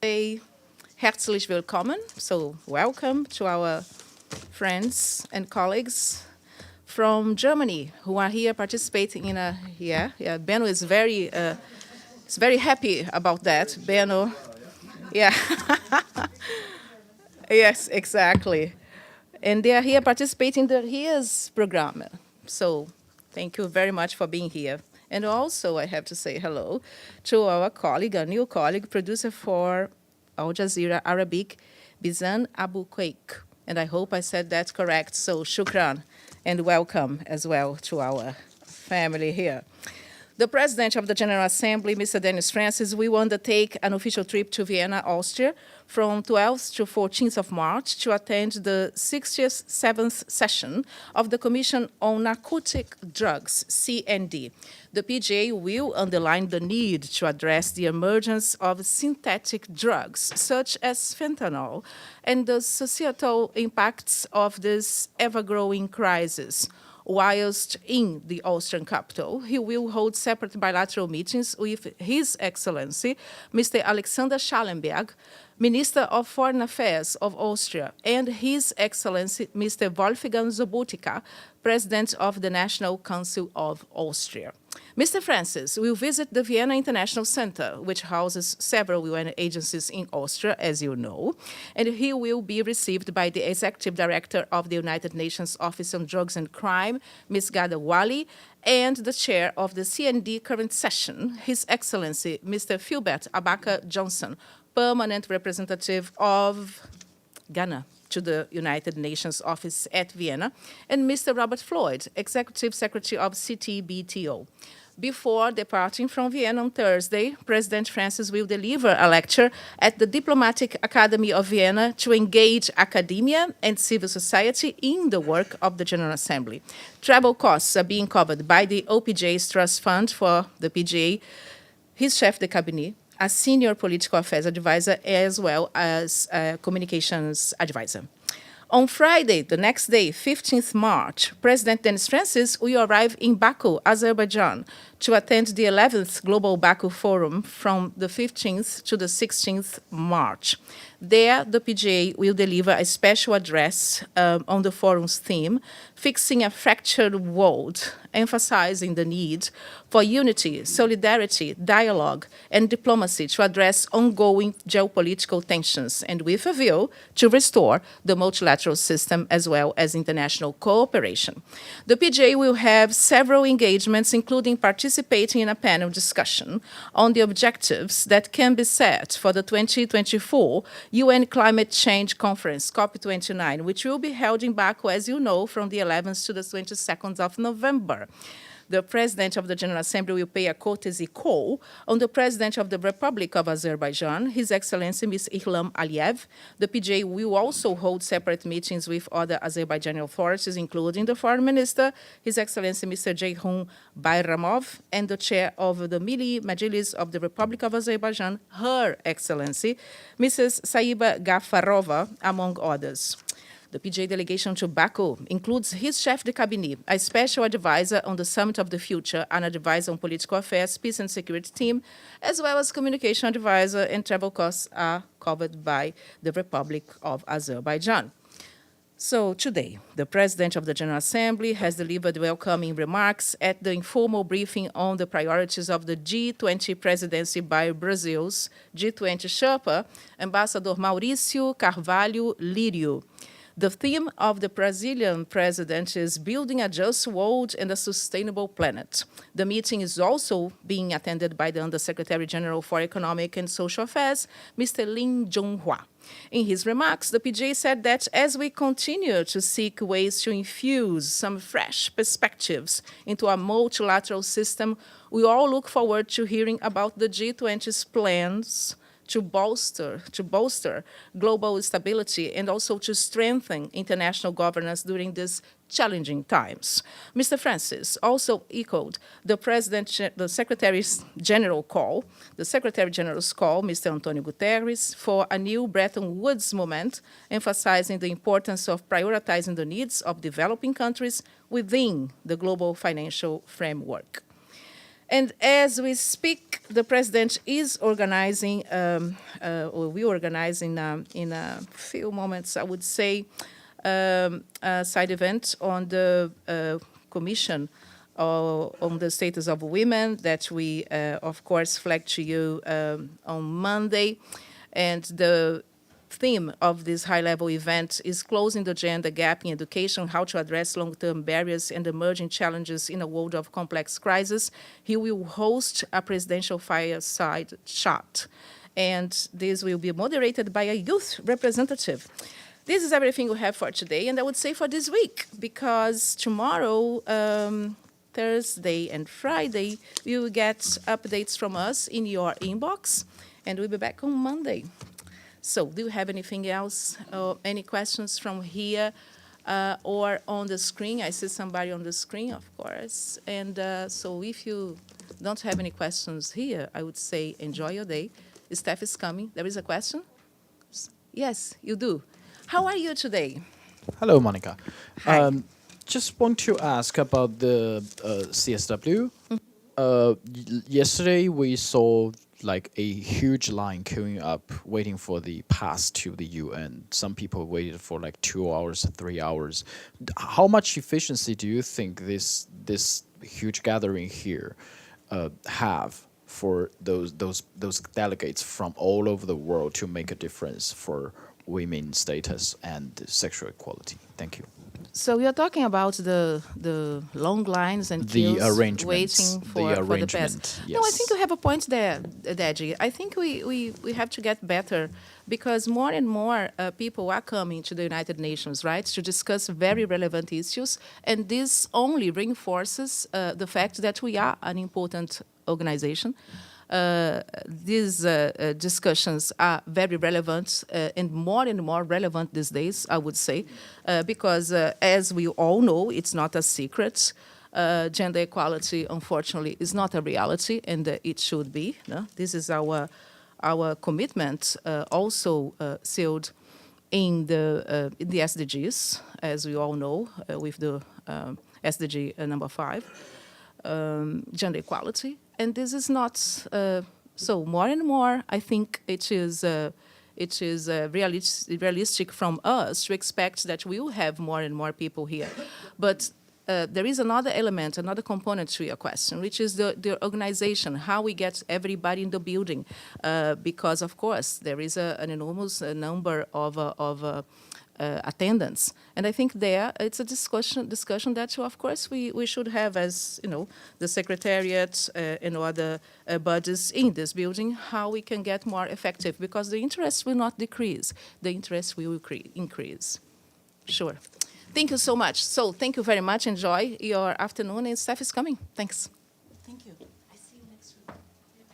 Say herzlich willkommen, so welcome to our friends and colleagues from Germany who are here participating in a, Benno is very happy about that. Benno, yeah, yes, exactly. And they are here participating in the RIAS program. So thank you very much for being here. And also, I have to say hello to our colleague, a new colleague, producer for Al Jazeera Arabic, Biesan Abu-Kwik. And I hope I said that correct. So shukran and welcome as well to our family here. The President of the General Assembly, Mr. Dennis Francis, will undertake an official trip to Vienna, Austria, from 12th to 14th of March to attend the 67th session of the Commission on Narcotic Drugs, CND. The PGA will underline the need to address the emergence of synthetic drugs, such as fentanyl, and the societal impacts of this ever-growing crisis. Whilst in the Austrian capital, he will hold separate bilateral meetings with His Excellency, Mr. Alexander Schallenberg, Minister of Foreign Affairs of Austria, and His Excellency, Mr. Wolfgang Sobotka, President of the National Council of Austria. Mr. Francis will visit the Vienna International Center, which houses several UN agencies in Austria, as you know, and he will be received by the Executive Director of the United Nations Office on Drugs and Crime, Ms. Ghada Wali, and the Chair of the CND current session, His Excellency, Mr. Philbert Abaka Johnson, Permanent Representative of Ghana to the United Nations Office at Vienna, and Mr. Robert Floyd, Executive Secretary of CTBTO. Before departing from Vienna on Thursday, President Francis will deliver a lecture at the Diplomatic Academy of Vienna to engage academia and civil society in the work of the General Assembly. Travel costs are being covered by the OPJ's Trust Fund for the PGA, his chef de cabinet, a senior political affairs advisor, as well as a communications advisor. On Friday, the next day, 15th March, President Dennis Francis will arrive in Baku, Azerbaijan, to attend the 11th Global Baku Forum from the 15th to the 16th March. There, the PGA will deliver a special address on the forum's theme, Fixing a Fractured World, emphasizing the need for unity, solidarity, dialogue, and diplomacy to address ongoing geopolitical tensions, and with a view to restore the multilateral system as well as international cooperation. The PGA will have several engagements, including participating in a panel discussion on the objectives that can be set for the 2024 UN Climate Change Conference, COP29, which will be held in Baku, as you know, from the 11th to the 22nd of November. The President of the General Assembly will pay a courtesy call on the President of the Republic of Azerbaijan, His Excellency Ms. Ilham Aliyev. The PGA will also hold separate meetings with other Azerbaijani authorities, including the Foreign Minister, His Excellency Mr. Ceyhun Bayramov, and the Chair of the Milli Majlis of the Republic of Azerbaijan, Her Excellency Mrs. Saiba Gafarova, among others. The PGA delegation to Baku includes his chef de cabinet, a special advisor on the Summit of the Future, an advisor on political affairs, peace and security team, as well as communication advisor, and travel costs are covered by the Republic of Azerbaijan. So today, the President of the General Assembly has delivered welcoming remarks at the informal briefing on the priorities of the G20 presidency by Brazil's G20 Sherpa, Ambassador Maurício Carvalho Lírio. The theme of the Brazilian president is Building a Just World and a Sustainable Planet. The meeting is also being attended by the Undersecretary General for Economic and Social Affairs, Mr. Lin Zhonghua. In his remarks, the PGA said that as we continue to seek ways to infuse some fresh perspectives into our multilateral system, we all look forward to hearing about the G20's plans to bolster global stability and also to strengthen international governance during these challenging times. Mr. Francis also echoed the Secretary General's call, Mr. Antonio Guterres, for a new Bretton Woods moment, emphasizing the importance of prioritizing the needs of developing countries within the global financial framework. And as we speak the president is organizing, or we organize in a few moments, I would say, a side event on the Commission on the Status of Women that we, of course, flagged to you on Monday. And the theme of this high-level event is closing the gender gap in education, how to address long-term barriers and emerging challenges in a world of complex crisis. He will host a presidential fireside chat, and this will be moderated by a youth representative. This is everything we have for today, and I would say for this week, because tomorrow, Thursday and Friday, you will get updates from us in your inbox, and we'll be back on Monday. So do you have anything else, or any questions from here or on the screen? I see somebody on the screen, of course. And so if you don't have any questions here, I would say enjoy your day. Steph is coming. There is a question? Yes, you do. How are you today? Hello, Monica. Hi. Just want to ask about the CSW. Yesterday, we saw like a huge line queuing up, waiting for the pass to the UN. Some people waited for like 2 hours, 3 hours. How much efficiency do you think this huge gathering here have for those delegates from all over the world to make a difference for women's status and sexual equality? Thank you. So you're talking about the long lines and The queues arrangements, waiting for the pass. arrangement, No, I yes. think you have a point there, Deji. I think we have to get better because more and more people are coming to the United Nations, right, to discuss very relevant issues. And this only reinforces the fact that we are an important organization. These discussions are very relevant and more relevant these days, I would say, because as we all know, it's not a secret. Gender equality, unfortunately, is not a reality, and it should be. No? This is our commitment, also sealed in the SDGs, as we all know, with the SDG number 5, gender equality. And this is not, so more and more, I think it is realistic from us to expect that we will have more and more people here. But there is another element, another component to your question, which is the organization, how we get everybody in the building. Because, of course, there is an enormous number of attendance. And I think there it's a discussion that, of course, we should have as, the Secretariat and other bodies in this building, how we can get more effective, because the interest will not decrease. The interest will increase. Sure. Thank you so much. So thank you very much. Enjoy your afternoon, and Steph is coming. Thanks. Thank you.